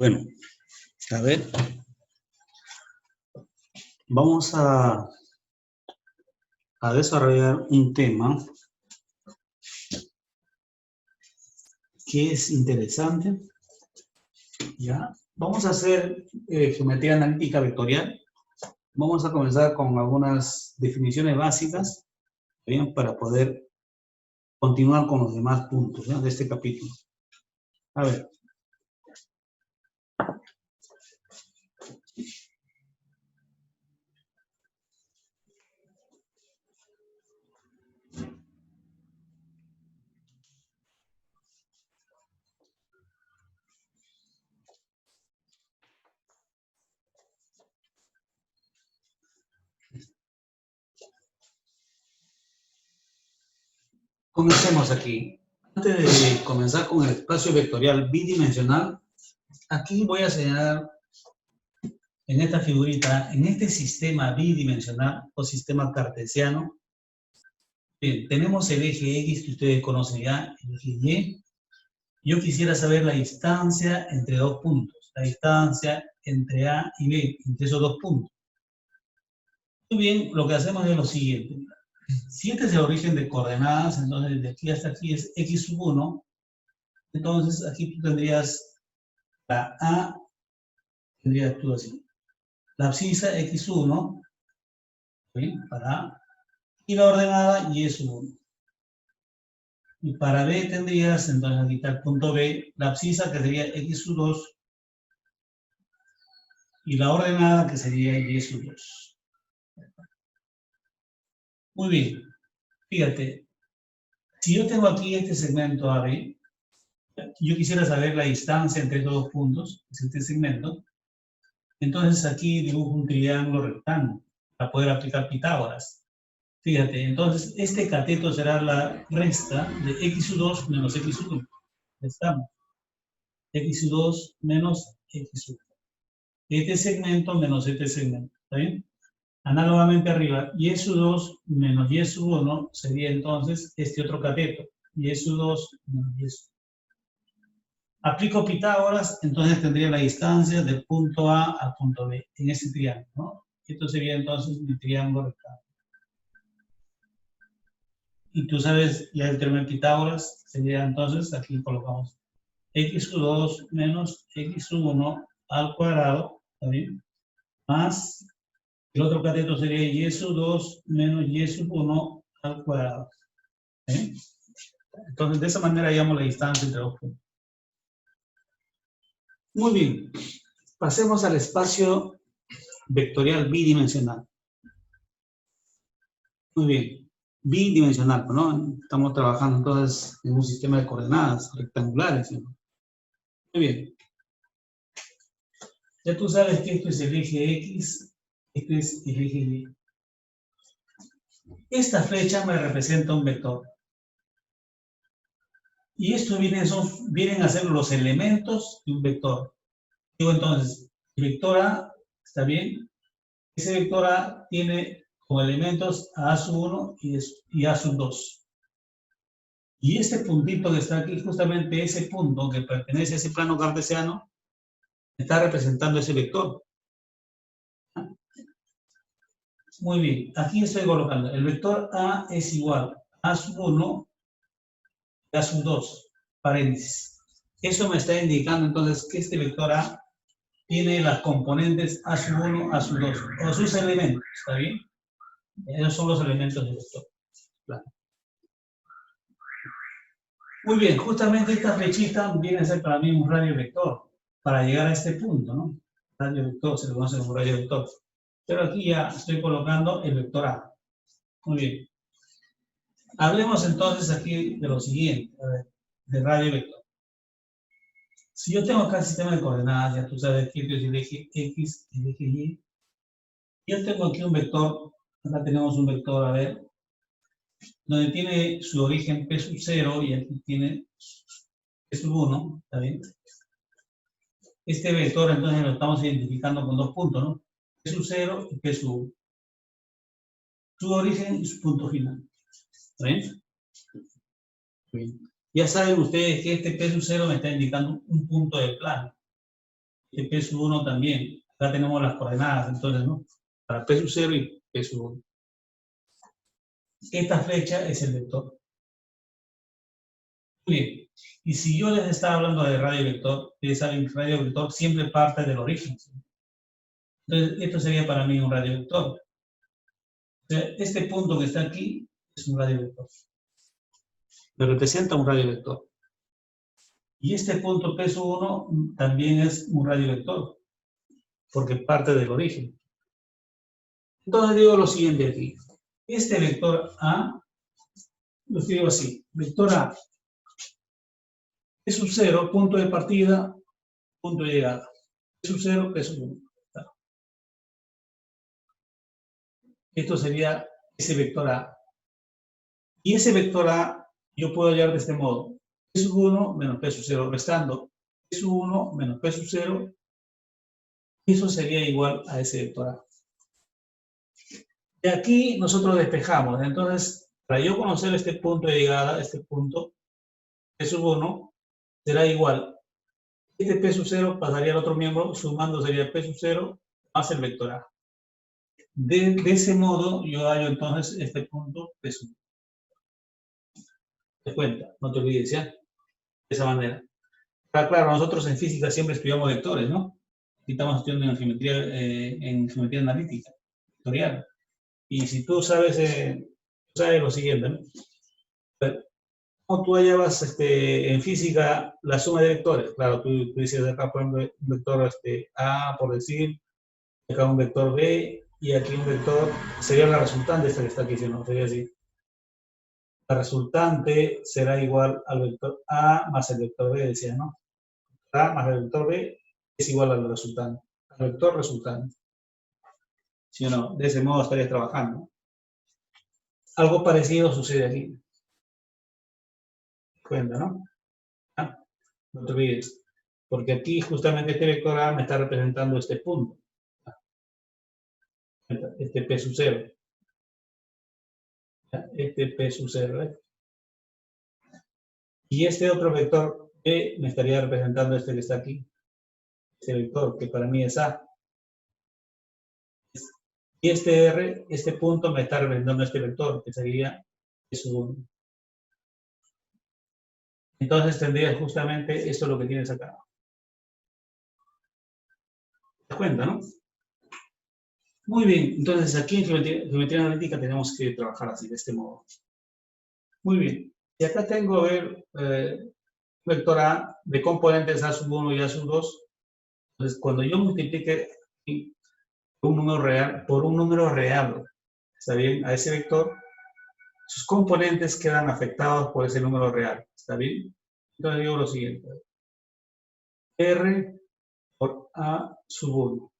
Bueno, a ver, vamos a desarrollar un tema que es interesante. ¿Ya? Vamos a hacer geometría analítica vectorial. Vamos a comenzar con algunas definiciones básicas, ¿bien? Para poder continuar con los demás puntos, ¿ya? De este capítulo. A ver. Comencemos aquí. Antes de comenzar con el espacio vectorial bidimensional, aquí voy a señalar en esta figurita, en este sistema bidimensional o sistema cartesiano. Bien, tenemos el eje X que ustedes conocen ya, el eje Y. Yo quisiera saber la distancia entre dos puntos, la distancia entre A y B, entre esos dos puntos. Muy bien, lo que hacemos es lo siguiente. Si este es el origen de coordenadas, entonces de aquí hasta aquí es x sub 1. Entonces aquí tú tendrías la A, tendrías tú así, la abscisa x sub 1, ¿bien? Para A, y la ordenada y sub 1. Y para B tendrías, entonces aquí está el punto B, la abscisa que sería x sub 2, y la ordenada que sería y sub 2. Muy bien, fíjate, si yo tengo aquí este segmento AB, yo quisiera saber la distancia entre estos dos puntos, es este segmento, entonces aquí dibujo un triángulo rectángulo para poder aplicar Pitágoras. Fíjate, entonces este cateto será la resta de x sub 2 menos x sub 1. Estamos. X sub 2 menos x sub 1. Este segmento menos este segmento. ¿Está bien? Análogamente arriba, y sub 2 menos y sub 1 sería entonces este otro cateto. Y sub 2 menos y sub 1. Aplico Pitágoras, entonces tendría la distancia del punto A al punto B en ese triángulo, ¿no? Esto sería entonces mi triángulo rectángulo. Y tú sabes ya el teorema de Pitágoras, sería entonces, aquí colocamos x sub 2 menos x sub 1 al cuadrado, ¿está bien? Más el otro cateto sería y sub 2 menos y sub 1 al cuadrado. ¿Sí? Entonces, de esa manera hallamos la distancia entre los puntos. Muy bien. Pasemos al espacio vectorial bidimensional. Muy bien. Bidimensional, ¿no? Estamos trabajando entonces en un sistema de coordenadas rectangulares, ¿no? Muy bien. Ya tú sabes que esto es el eje X, este es el eje Y. Esta flecha me representa un vector. Y estos vienen a ser los elementos de un vector. Digo entonces, el vector A, ¿está bien? Ese vector A tiene como elementos a sub 1 y a sub 2. Y este puntito que está aquí, justamente ese punto que pertenece a ese plano cartesiano, está representando ese vector. Muy bien, aquí estoy colocando, el vector A es igual a sub 1 y a sub 2, paréntesis. Eso me está indicando entonces que este vector A tiene las componentes a sub 1, a sub 2, o sus elementos, ¿está bien? Esos son los elementos del vector. Claro. Muy bien, justamente esta flechita viene a ser para mí un radio vector, para llegar a este punto, ¿no? Radio vector, se lo conoce como radio vector. Pero aquí ya estoy colocando el vector A. Muy bien. Hablemos entonces aquí de lo siguiente, a ver, de radio vector. Si yo tengo acá el sistema de coordenadas, ya tú sabes que es el eje X y el eje Y. Yo tengo aquí un vector, acá tenemos un vector, a ver, donde tiene su origen P sub 0 y aquí tiene P sub 1, ¿está bien? Este vector entonces lo estamos identificando con dos puntos, ¿no? P sub 0 y P sub 1. Su origen y su punto final. ¿Está bien? Bien. Ya saben ustedes que este P sub 0 me está indicando un punto del plano. Y P sub 1 también. Acá tenemos las coordenadas, entonces, ¿no? Para P sub 0 y P sub 1. Esta flecha es el vector. Bien, y si yo les estaba hablando de radio vector, ustedes saben que radio vector siempre parte del origen. Entonces, esto sería para mí un radio vector. O sea, este punto que está aquí es un radio vector. Me representa un radio vector. Y este punto P sub 1 también es un radio vector, porque parte del origen. Entonces digo lo siguiente aquí. Este vector A, lo escribo así. Vector A P sub 0, punto de partida, punto de llegada. P sub 0, P sub 1. Esto sería ese vector A. Y ese vector A yo puedo hallar de este modo. P sub 1 menos P sub 0, restando P sub 1 menos P sub 0. Eso sería igual a ese vector A. Y aquí nosotros despejamos. Entonces, para yo conocer este punto de llegada, este punto, P sub 1, será igual. Este P sub 0 pasaría al otro miembro, sumando sería P sub 0 más el vector A. De ese modo, yo hallo entonces este punto P sub 1. Te cuenta, no te olvides, ¿ya? De esa manera. Claro, nosotros en física siempre estudiamos vectores, ¿no? Y estamos estudiando en geometría analítica, vectorial. Y si tú sabes lo siguiente, ¿no? ¿Cómo tú hallabas en física la suma de vectores? Claro, tú dices acá, por ejemplo, un vector A, por decir, acá un vector B, y aquí un vector, sería la resultante esta que está aquí, ¿no? Sería así. La resultante será igual al vector A más el vector B, decía, ¿no? A más el vector B es igual al resultante, al vector resultante. ¿Sí o no? De ese modo estarías trabajando. Algo parecido sucede aquí. Cuenta, ¿no? ¿Ah? No te olvides. Porque aquí justamente este vector A me está representando este punto. Este P sub 0. Este P sub 0. ¿eh? Y este otro vector B me estaría representando este que está aquí. Este vector que para mí es A. Y este R, este punto me está representando este vector, que sería P sub 1. Entonces tendrías justamente esto lo que tienes acá. ¿Te das cuenta, no? Muy bien, entonces aquí en geometría analítica tenemos que trabajar así, de este modo. Muy bien, y acá tengo, a ver, vector A de componentes A sub 1 y A sub 2. Entonces, cuando yo multiplique un número real por un número real, ¿está bien? A ese vector, sus componentes quedan afectados por ese número real, ¿está bien? Entonces digo lo siguiente. R por A sub 1.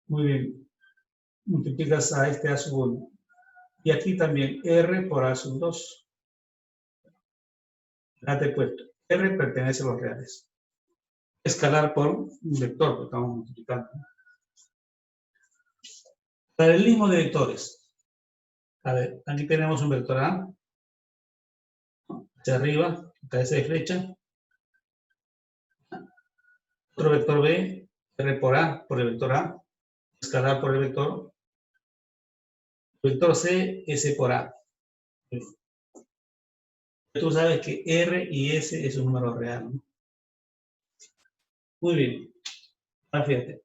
Muy bien. Multiplicas a este A sub 1. Y aquí también R por A sub 2. Date puesto. R pertenece a los reales. Escalar por un vector que estamos multiplicando. Paralelismo de vectores. A ver, aquí tenemos un vector A. Hacia arriba, cabeza de flecha. Otro vector B, R por A, por el vector A. Escalar por el vector. Vector C, S por A. Tú sabes que R y S es un número real, ¿no? Muy bien. Ahora fíjate.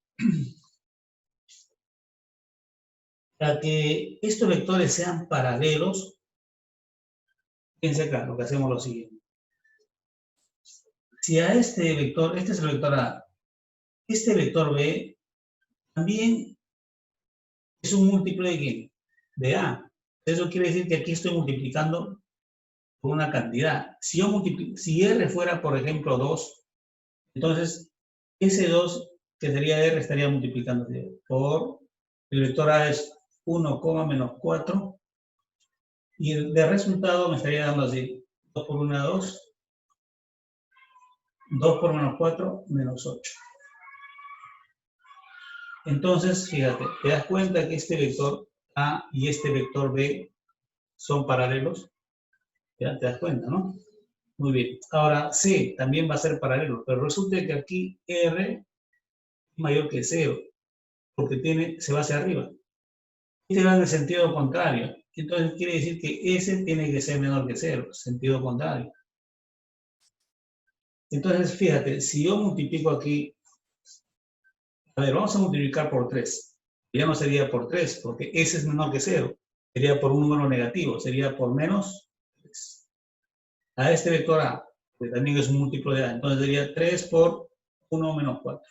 Para que estos vectores sean paralelos, fíjense acá, lo que hacemos es lo siguiente. Si a este vector, este es el vector A, este vector B también es un múltiplo de ¿qué? De A. Eso quiere decir que aquí estoy multiplicando por una cantidad. Si R fuera, por ejemplo, 2, entonces ese 2, que sería R, estaría multiplicándose por el vector A es 1, menos 4, y de resultado me estaría dando así, 2 por 1, 2, 2 por menos 4, menos 8. Entonces, fíjate, te das cuenta que este vector A y este vector B son paralelos. ¿Ya? Te das cuenta, ¿no? Muy bien. Ahora, C también va a ser paralelo, pero resulta que aquí R es mayor que 0, porque se va hacia arriba. Este va en el sentido contrario. Entonces quiere decir que S tiene que ser menor que 0, sentido contrario. Entonces, fíjate, si yo multiplico aquí, a ver, vamos a multiplicar por 3. Ya no sería por 3, porque S es menor que 0. Sería por un número negativo, sería por menos 3. A este vector A, que también es un múltiplo de A, entonces sería 3 por 1 menos 4.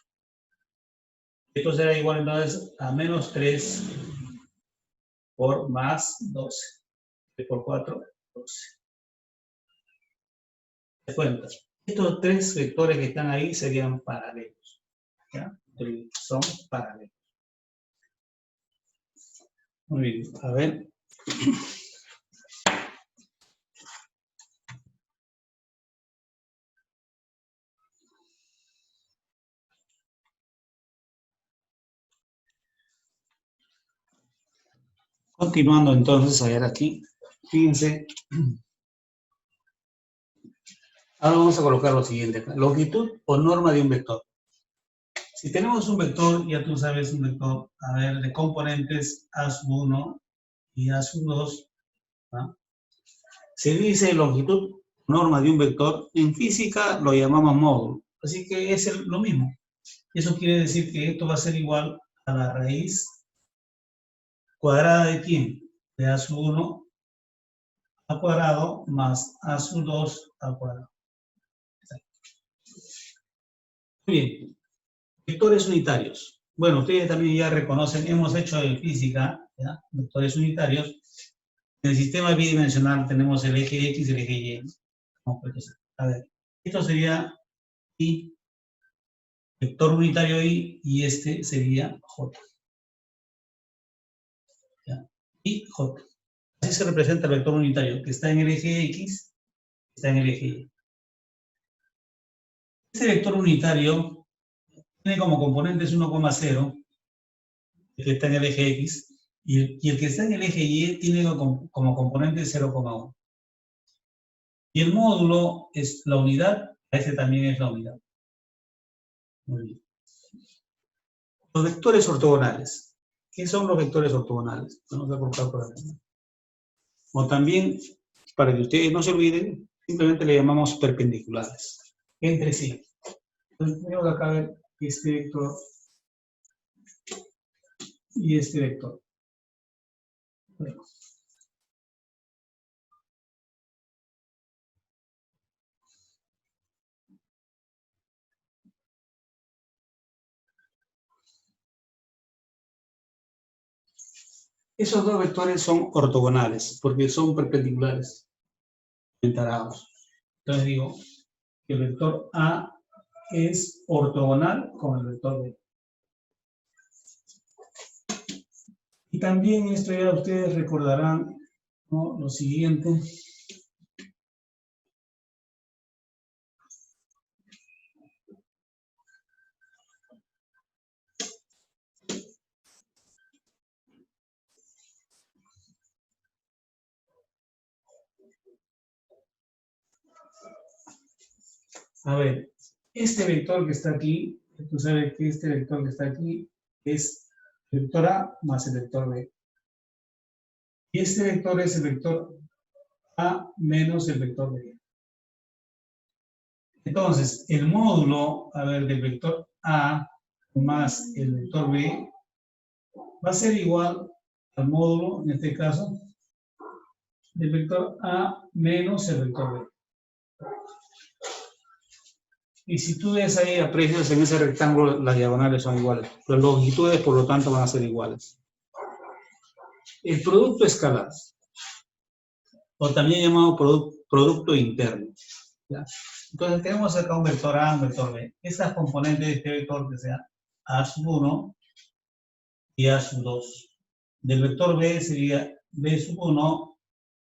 Esto será igual entonces a menos 3 por más 12. 3 por 4, 12. ¿Te cuentas? Estos tres vectores que están ahí serían paralelos. ¿Ya? Son paralelos. Muy bien, a ver. Continuando entonces a ver aquí. Fíjense. Ahora vamos a colocar lo siguiente. Longitud o norma de un vector. Si tenemos un vector, ya tú sabes un vector, a ver, de componentes A1 y A2, ¿no? Se dice longitud, norma de un vector, en física lo llamamos módulo. Así que es lo mismo. Eso quiere decir que esto va a ser igual a la raíz cuadrada de ¿quién? De A1 al cuadrado más A2 al cuadrado. Muy bien. Vectores unitarios. Bueno, ustedes también ya reconocen, hemos hecho en física, ¿ya? Vectores unitarios. En el sistema bidimensional tenemos el eje X y el eje Y. A ver, esto sería I, vector unitario I, y este sería J. ¿Ya? I, J. Así se representa el vector unitario, que está en el eje X, está en el eje Y. Este vector unitario tiene como componentes 1,0, el que está en el eje X, y el que está en el eje Y tiene como componente 0,1. Y el módulo es la unidad, este también es la unidad. Muy bien. Los vectores ortogonales. ¿Qué son los vectores ortogonales? Vamos a colocar por aquí. O también, para que ustedes no se olviden, simplemente le llamamos perpendiculares. Entre sí. Entonces tenemos acá ver este vector y este vector. Bueno. Esos dos vectores son ortogonales, porque son perpendiculares, entarados. Entonces digo que el vector A es ortogonal con el vector B. Y también esto ya ustedes recordarán, ¿no?, lo siguiente. A ver, este vector que está aquí, tú sabes que este vector que está aquí es el vector A más el vector B. Y este vector es el vector A menos el vector B. Entonces, el módulo, a ver, del vector A más el vector B va a ser igual al módulo, en este caso, del vector A menos el vector B. Y si tú ves ahí, aprecias en ese rectángulo, las diagonales son iguales. Las longitudes, por lo tanto, van a ser iguales. El producto escalar, o también llamado producto interno, ¿ya? Entonces tenemos acá un vector A, un vector B. Estas componentes de este vector que sea A1 y A2. Del vector B sería B1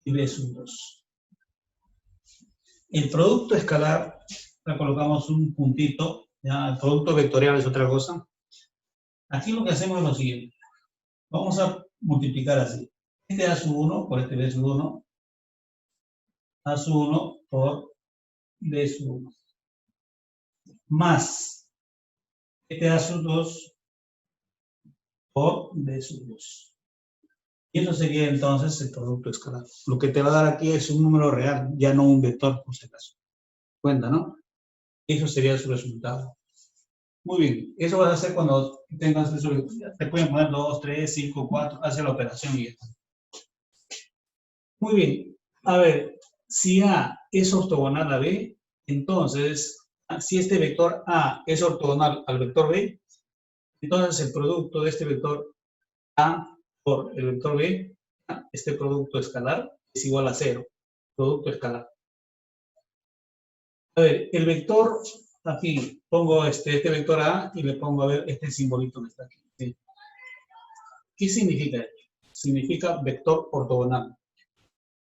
y B2. El producto escalar, le colocamos un puntito, ¿ya? El producto vectorial es otra cosa. Aquí lo que hacemos es lo siguiente. Vamos a multiplicar así. Este A1 por este B1, A1 por de sub 1 más este A sub 2 por D sub 2. Y eso sería entonces el producto escalar. Lo que te va a dar aquí es un número real, ya no un vector, por si acaso. Cuenta, ¿no? Eso sería su resultado. Muy bien, eso vas a hacer cuando tengas eso. Te pueden poner 2, 3, 5, 4, hace la operación y ya está. Muy bien, a ver, si A es ortogonal a B, entonces, si este vector A es ortogonal al vector B, entonces el producto de este vector A por el vector B, este producto escalar, es igual a 0. Producto escalar. A ver, el vector, aquí pongo este vector A y le pongo a ver este simbolito que está aquí. ¿Sí? ¿Qué significa esto? Significa vector ortogonal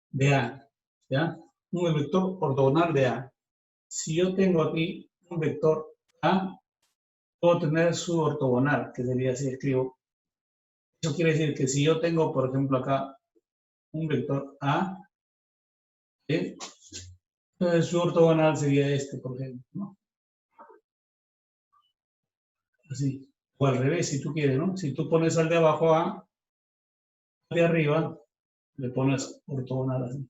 de A. ¿Ya? Un vector ortogonal de A. Si yo tengo aquí un vector A, puedo tener su ortogonal, que sería así, escribo. Eso quiere decir que si yo tengo, por ejemplo, acá un vector A, ¿sí? Entonces su ortogonal sería este, por ejemplo, ¿no? Así. O al revés, si tú quieres, ¿no? Si tú pones al de abajo A, al de arriba, le pones ortogonal así.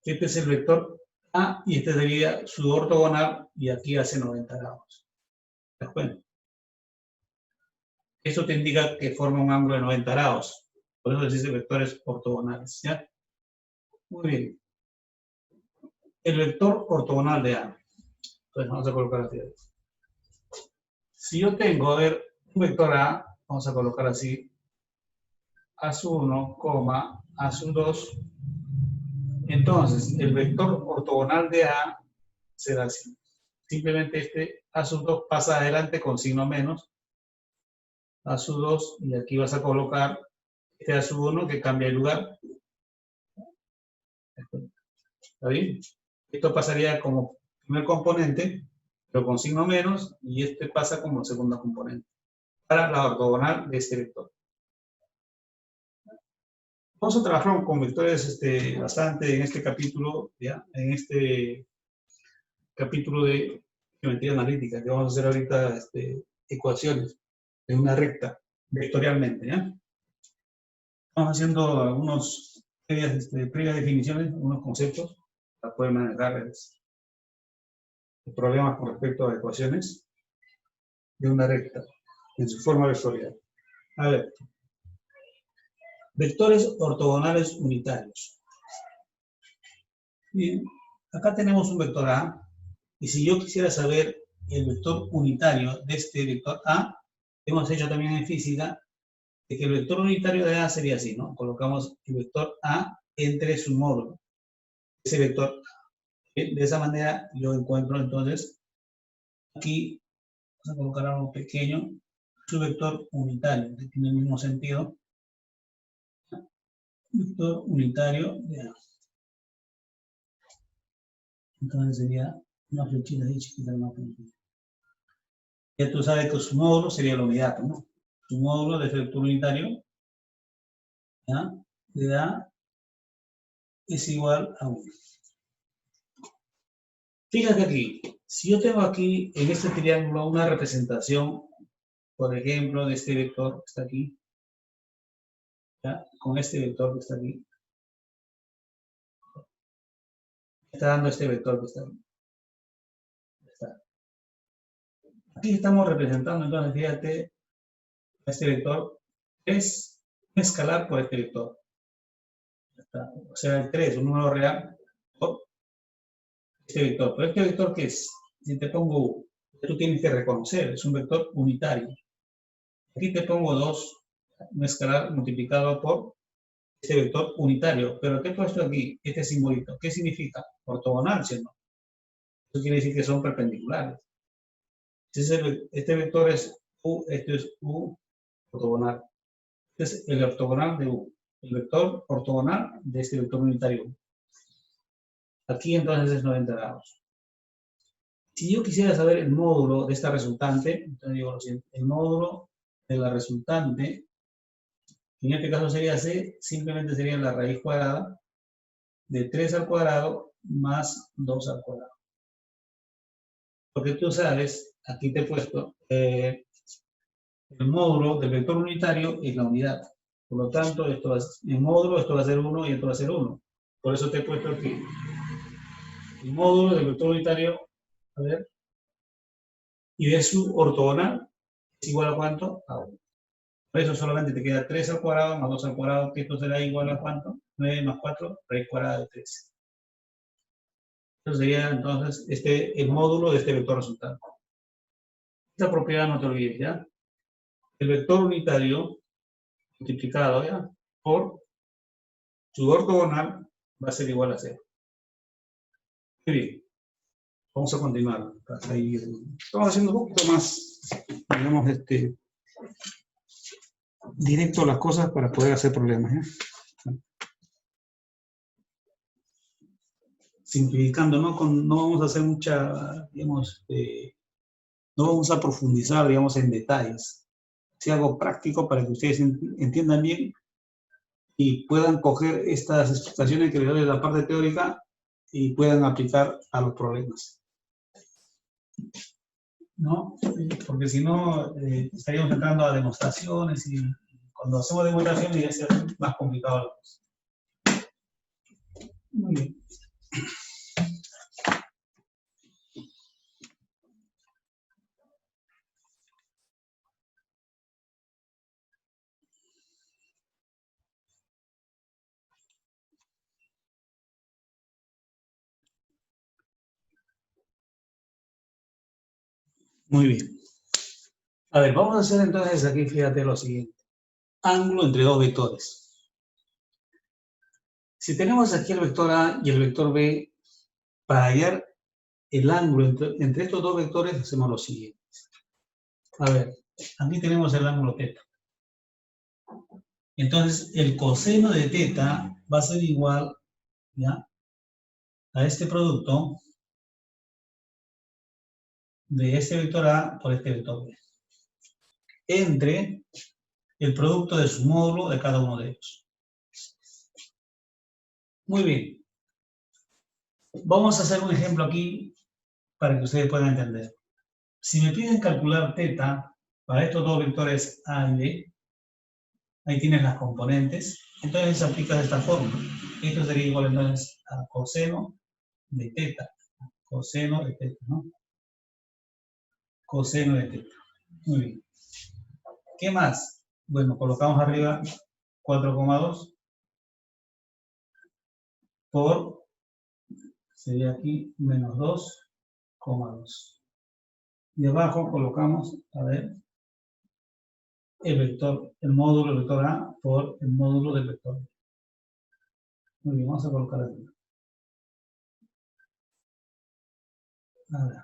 Este es el vector A y este sería su ortogonal y aquí hace 90 grados. ¿Te das cuenta? Eso te indica que forma un ángulo de 90 grados. Por eso se dice vectores ortogonales, ¿ya? Muy bien. El vector ortogonal de A. Entonces vamos a colocar así. Si yo tengo, a ver, un vector A, vamos a colocar así, A sub 1, A sub 2. Entonces, el vector ortogonal de A será así. Simplemente este A sub 2 pasa adelante con signo menos. A sub 2, y aquí vas a colocar este A sub 1 que cambia de lugar. ¿Está bien? Esto pasaría como primer componente, pero con signo menos, y este pasa como segundo componente, para la ortogonal de este vector. Vamos a trabajar con vectores bastante en este capítulo, ¿ya? En este capítulo de geometría analítica, que vamos a hacer ahorita ecuaciones de una recta, vectorialmente, ¿ya? Estamos haciendo algunos previas definiciones, unos conceptos para poder manejar los problemas con respecto a ecuaciones de una recta en su forma vectorial. A ver, vectores ortogonales unitarios. Bien, acá tenemos un vector A, y si yo quisiera saber el vector unitario de este vector A, hemos hecho también en física, de que el vector unitario de A sería así, ¿no? Colocamos el vector A entre su módulo, ese vector A. De esa manera yo encuentro entonces, aquí vamos a colocar algo pequeño, su vector unitario, que tiene el mismo sentido. Vector unitario de A. Entonces sería una flechita ahí chiquita, una flechita. Ya tú sabes que su módulo sería la unidad, ¿no? Su módulo de vector unitario, ¿ya? De A es igual a 1. Fíjate aquí, si yo tengo aquí en este triángulo una representación, por ejemplo, de este vector que está aquí, ¿ya? Con este vector que está aquí, está dando este vector que está aquí. Aquí estamos representando, entonces, fíjate, este vector es un escalar por este vector. O sea, el 3, un número real, por este vector. Pero este vector, ¿qué es? Si te pongo U, tú tienes que reconocer, es un vector unitario. Aquí te pongo 2, un escalar multiplicado por este vector unitario. Pero ¿qué he puesto aquí? Este simbolito. ¿Qué significa? Ortogonal, ¿sí o no? Eso quiere decir que son perpendiculares. Este vector es U, este es U ortogonal. Este es el ortogonal de U. El vector ortogonal de este vector unitario U. Aquí entonces es 90 grados. Si yo quisiera saber el módulo de esta resultante, entonces digo lo siguiente, el módulo de la resultante, en este caso sería C, simplemente sería la raíz cuadrada de 3 al cuadrado más 2 al cuadrado. Porque tú sabes, aquí te he puesto el módulo del vector unitario y la unidad. Por lo tanto, en módulo esto va a ser 1 y esto va a ser 1. Por eso te he puesto aquí el módulo del vector unitario, a ver, y de su ortogonal es igual a ¿cuánto? A 1. Por eso solamente te queda 3 al cuadrado más 2 al cuadrado, que esto será igual a ¿cuánto? 9 más 4, raíz cuadrada de 13. Eso sería entonces el módulo de este vector resultante. Esta propiedad no te olvides, ¿ya? El vector unitario multiplicado, ¿ya?, por su ortogonal va a ser igual a 0. Muy bien. Vamos a continuar. Estamos haciendo un poquito más, digamos, directo las cosas para poder hacer problemas, ¿ya? Simplificando, no vamos a hacer mucha, digamos, no vamos a profundizar, digamos, en detalles. Si algo práctico para que ustedes entiendan bien y puedan coger estas explicaciones que les doy de la parte teórica y puedan aplicar a los problemas, ¿no? Porque si no, estaríamos entrando a demostraciones y cuando hacemos demostraciones ya ser más complicado la cosa. Muy bien. Muy bien. A ver, vamos a hacer entonces aquí, fíjate lo siguiente. Ángulo entre dos vectores. Si tenemos aquí el vector A y el vector B, para hallar el ángulo entre estos dos vectores hacemos lo siguiente. A ver, aquí tenemos el ángulo θ. Entonces, el coseno de θ va a ser igual, ¿ya?, a este producto de este vector A por este vector B, entre el producto de su módulo de cada uno de ellos. Muy bien. Vamos a hacer un ejemplo aquí para que ustedes puedan entender. Si me piden calcular θ para estos dos vectores A y B, ahí tienes las componentes, entonces se aplica de esta forma. Esto sería igual entonces a coseno de θ. Coseno de θ, ¿no? Coseno de θ. Muy bien. ¿Qué más? Bueno, colocamos arriba 4,2 por, sería aquí, menos 2,2. Y abajo colocamos, a ver, el vector, el módulo del vector A por el módulo del vector B. Muy bien, vamos a colocar aquí. A ver.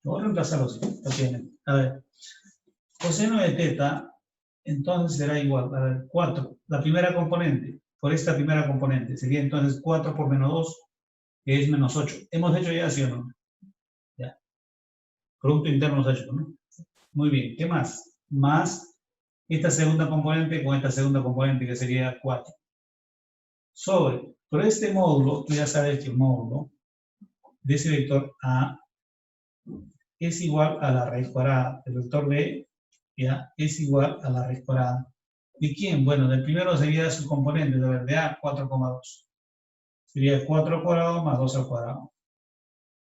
Voy a reemplazarlo así, obviamente. A ver, coseno de θ, entonces será igual, a ver, 4, la primera componente, por esta primera componente, sería entonces 4 por menos 2, que es menos 8. ¿Hemos hecho ya, sí o no? Ya. Producto interno hemos hecho, ¿no? Muy bien, ¿qué más? Más esta segunda componente con esta segunda componente, que sería 4. Sobre, por este módulo, tú ya sabes que el módulo de ese vector A es igual a la raíz cuadrada. El vector B, ya, es igual a la raíz cuadrada. ¿De quién? Bueno, del primero sería su componente, de A, 4,2. Sería 4 al cuadrado más 2 al cuadrado.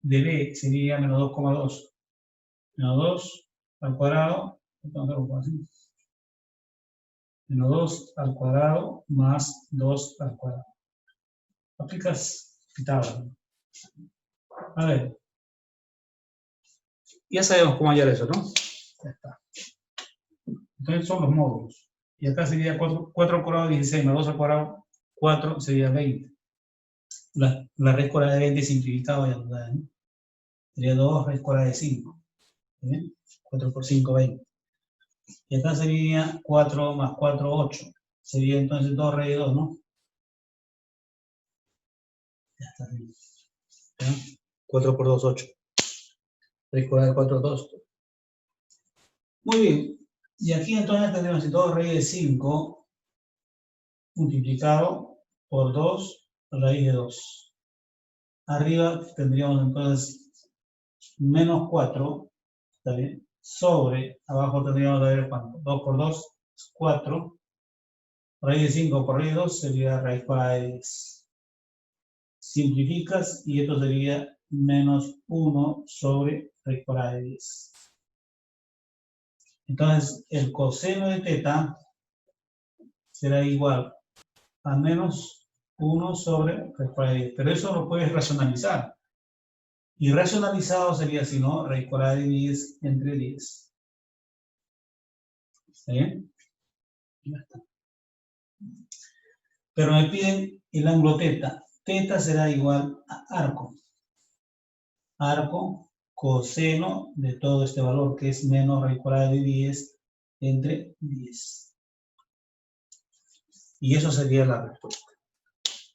De B sería menos 2,2. Menos 2 al cuadrado, menos 2 al cuadrado más 2 al cuadrado. Aplicas Pitágoras. A ver. Ya sabemos cómo hallar eso, ¿no? Ya está. Entonces son los módulos. Y acá sería 4 al cuadrado 16 más 2 al cuadrado 4 sería 20. La raíz cuadrada de 20 simplificado ya nos da, ¿no? Sería 2 raíz cuadrada de 5. ¿Bien? 4 por 5, 20. Y acá sería 4 más 4, 8. Sería entonces 2 raíz de 2, ¿no? Ya está bien. ¿Ya? 4 por 2, 8. Raíz cuadrada de 4, 2. Muy bien. Y aquí entonces tendremos 2 raíz de 5 multiplicado por 2 raíz de 2. Arriba tendríamos entonces menos 4, ¿está bien? Sobre, abajo tendríamos que ver cuánto, 2 por 2 es 4, raíz de 5 por raíz de 2 sería raíz cuadrada de 10. Simplificas y esto sería menos 1 sobre raíz cuadrada de 10. Entonces, el coseno de teta será igual a menos 1 sobre raíz cuadrada de 10. Pero eso lo puedes racionalizar. Y racionalizado sería así, ¿no? Raíz cuadrada de 10 entre 10. ¿Está bien? Ya está. Pero me piden el ángulo teta. Teta será igual a arco. Arco coseno de todo este valor, que es menos raíz cuadrada de 10 entre 10. Y eso sería la respuesta.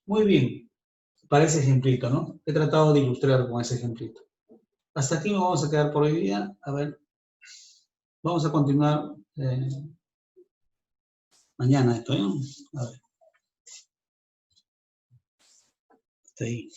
Muy bien. Parece ejemplito, ¿no? He tratado de ilustrar con ese ejemplito. Hasta aquí nos vamos a quedar por hoy día. A ver, vamos a continuar mañana esto, ¿no? A ver. Hasta ahí.